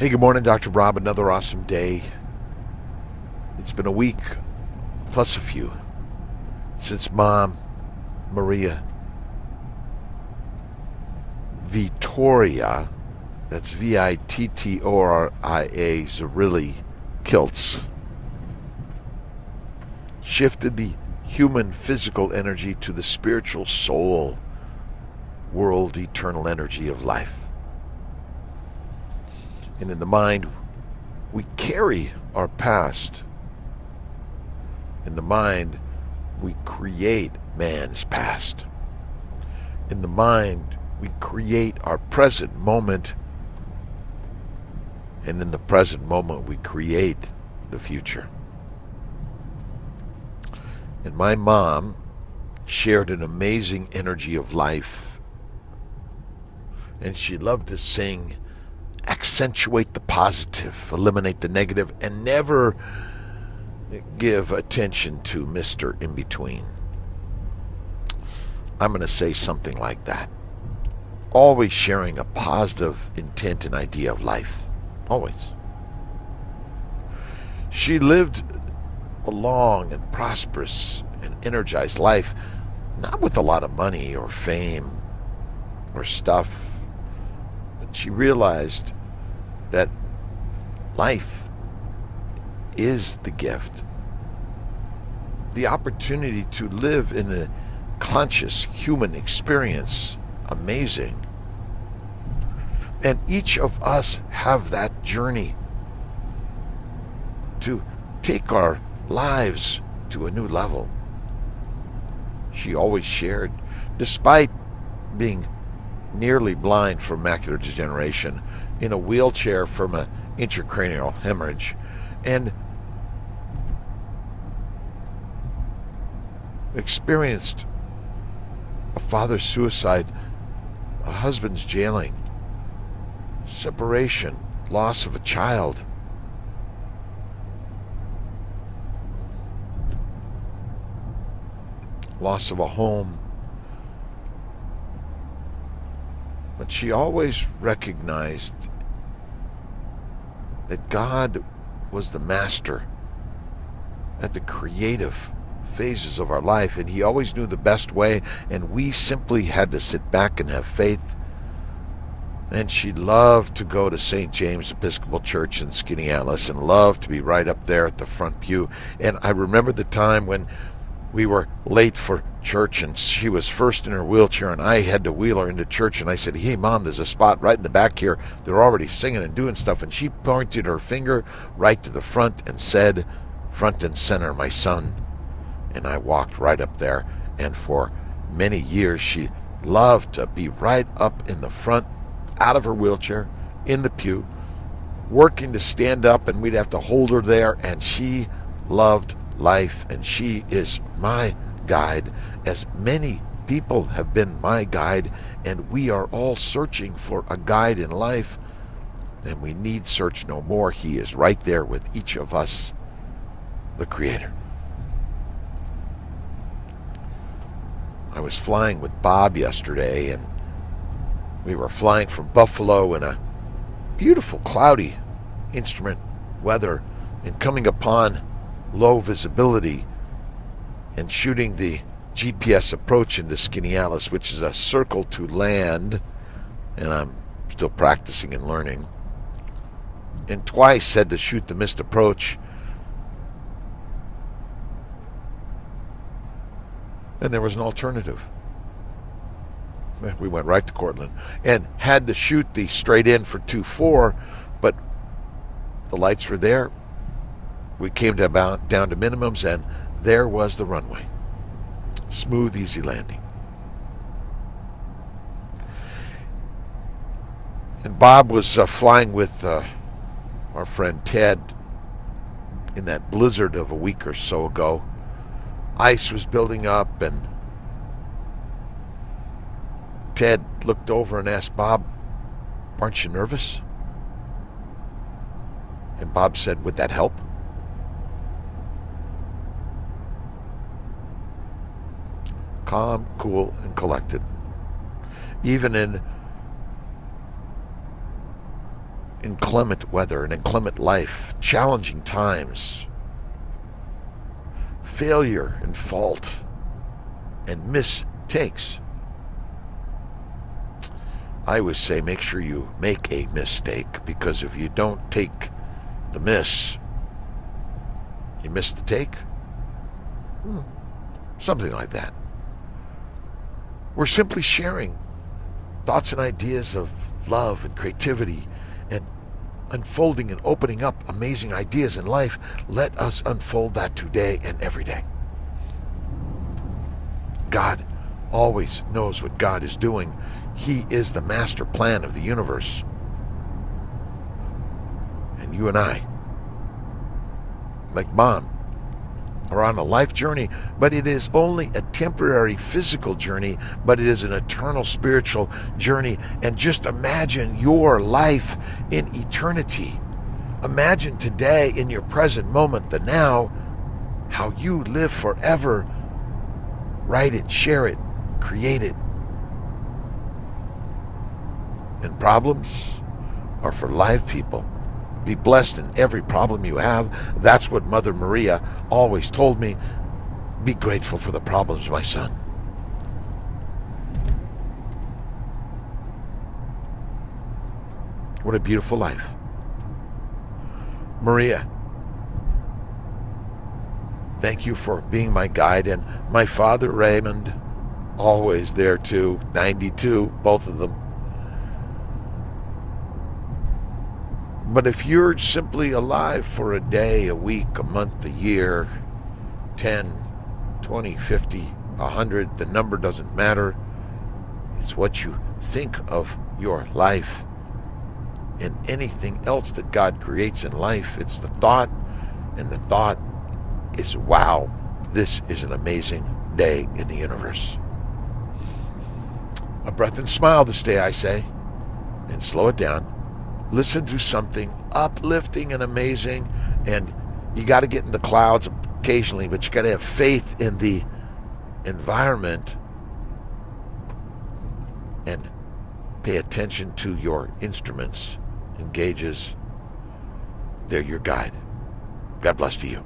Hey, good morning, Dr. Rob. Another awesome day. It's been a week, plus a few, since Mom, Maria Vittoria, that's Vittoria Zerilli Kiltz, shifted the human physical energy to the spiritual soul, world eternal energy of life. And in the mind, we carry our past. In the mind, we create man's past. In the mind, we create our present moment. And in the present moment, we create the future. And my mom shared an amazing energy of life. And she loved to sing, accentuate the positive, eliminate the negative, and never give attention to Mr. In Between. I'm going to say something like that. Always sharing a positive intent and idea of life. Always. She lived a long and prosperous and energized life, not with a lot of money or fame or stuff. She realized that life is the gift. The opportunity to live in a conscious human experience, amazing. And each of us have that journey to take our lives to a new level. She always shared, despite being nearly blind from macular degeneration, in a wheelchair from an intracranial hemorrhage, and experienced a father's suicide, a husband's jailing, separation, loss of a child, loss of a home. But she always recognized that God was the master at the creative phases of our life, and he always knew the best way, and we simply had to sit back and have faith. And she loved to go to St. James Episcopal Church in Skaneateles and loved to be right up there at the front pew. And I remember the time when we were late for church and she was first in her wheelchair and I had to wheel her into church, and I said, "Hey Mom, there's a spot right in the back here. They're already singing and doing stuff." And she pointed her finger right to the front and said, "Front and center, my son." And I walked right up there, and for many years she loved to be right up in the front, out of her wheelchair, in the pew, working to stand up, and we'd have to hold her there. And she loved life, and she is my guide, as many people have been my guide, and we are all searching for a guide in life, and we need search no more. He is right there with each of us, the Creator. I was flying with Bob yesterday, and we were flying from Buffalo in a beautiful cloudy instrument weather and coming upon low visibility and shooting the GPS approach into Skaneateles, which is a circle to land, and I'm still practicing and learning, and twice had to shoot the missed approach, and there was an alternative. We went right to Cortland and had to shoot the straight in for 2-4, but the lights were there. We came down to minimums, and there was the runway. Smooth, easy landing. And Bob was flying with our friend Ted in that blizzard of a week or so ago. Ice was building up, and Ted looked over and asked Bob, "Aren't you nervous?" And Bob said, "Would that help?" Calm, cool, and collected. Even in inclement weather and inclement life, challenging times, failure and fault, and mistakes. I always say make sure you make a mistake, because if you don't take the miss, you miss the take. Something like that. We're simply sharing thoughts and ideas of love and creativity and unfolding and opening up amazing ideas in life. Let us unfold that today and every day. God always knows what God is doing. He is the master plan of the universe. And you and I, like Mom, are on a life journey, but it is only a temporary physical journey, but it is an eternal spiritual journey. And just imagine your life in eternity. Imagine today, in your present moment, the now, how you live forever. Write it, share it, create it. And problems are for live people. Be blessed in every problem you have. That's what Mother Maria always told me. Be grateful for the problems, my son. What a beautiful life. Maria, thank you for being my guide. And my father, Raymond, always there too. 92, both of them. But if you're simply alive for a day, a week, a month, a year, 10, 20, 50, 100, the number doesn't matter. It's what you think of your life and anything else that God creates in life. It's the thought, and the thought is, wow, this is an amazing day in the universe. A breath and smile this day, I say, and slow it down. Listen to something uplifting and amazing, and you got to get in the clouds occasionally, but you got to have faith in the environment and pay attention to your instruments and gauges. They're your guide. God bless to you.